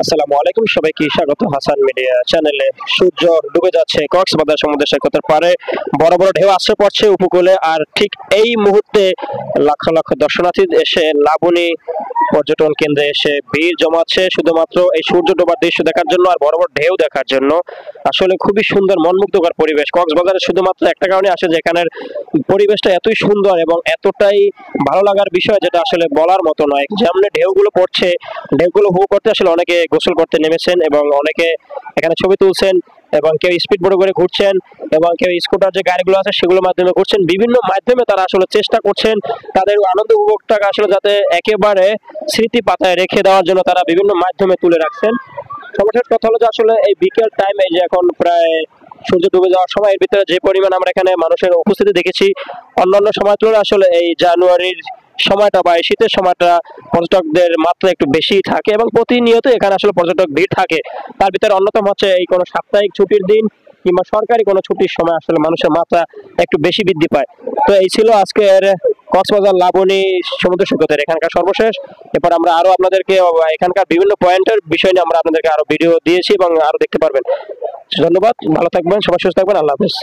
আসসালামু আলাইকুম, সবাইকে স্বাগত হাসান মিডিয়া চ্যানেলে। সূর্য ডুবে যাচ্ছে কক্সবাজার সমুদ্র সৈকতের পারে, বড় বড় ঢেউ আসছে পড়ছে উপকূলে। আর ঠিক এই মুহূর্তে লক্ষ লক্ষ দর্শনার্থী এসে লাবণী পর্যটন কেন্দ্রে এসে ভিড় জমাচ্ছে শুধুমাত্র এই সূর্য ডোবার দৃশ্য দেখার জন্য আর বড় বড় ঢেউ দেখার জন্য। আসলে খুবই সুন্দর মনমুগ্ধকর পরিবেশ। কক্সবাজারে শুধুমাত্র একটা কারণে আসে যে এখানের পরিবেশটা এতই সুন্দর এবং এতটাই ভালো লাগার বিষয় যেটা আসলে বলার মতো নয়। যেমন ঢেউগুলো পড়ছে, ঢেউগুলো হু করতে আসলে অনেকে গোসল করতে নেমেছেন এবং অনেকে এখানে ছবি তুলছেন এবং কেউ স্পিড বোটে করে ঘুরছেন এবং কেউ স্কুটার যে গাড়িগুলো আছে সেগুলোর মাধ্যমে ঘুরছেন। বিভিন্ন মাধ্যমে তারা আসলে চেষ্টা করছেন তাদের আনন্দ উপভোগটাকে আসলে যাতে একেবারে স্মৃতি পাতায় রেখে দেওয়ার জন্য তারা বিভিন্ন মাধ্যমে তুলে রাখছেন। সর্বশেষ কথা হলো যে আসলে এই বিকেল টাইমে যে এখন প্রায় সূর্য ডুবে যাওয়ার সময় এর ভিতরে যে পরিমাণ আমরা এখানে মানুষের উপস্থিতি দেখেছি অন্যান্য সময় তুলনায় আসলে এই জানুয়ারির সময়টা বা এই শীতের সময়টা পর্যটকদের মাত্রা একটু বেশি থাকে এবং প্রতিনিয়ত এখানে আসলে পর্যটক ভিড় থাকে। তার ভিতরে অন্যতম হচ্ছে এই কোনো সাপ্তাহিক ছুটির দিন কিংবা সরকারি কোনো ছুটির সময় আসলে মানুষের মাত্রা একটু বেশি বৃদ্ধি পায়। তো এই ছিল আজকের কক্সবাজার লাবণী সমুদ্র সৈকতের এখানকার সর্বশেষ। এরপর আমরা আরো আপনাদেরকে এখানকার বিভিন্ন পয়েন্টের বিষয় নিয়ে আমরা আপনাদেরকে আরো ভিডিও দিয়েছি এবং আরো দেখতে পারবেন। ধন্যবাদ, ভালো থাকবেন, সবাই সুস্থ থাকবেন, আল্লাহ হাফেজ।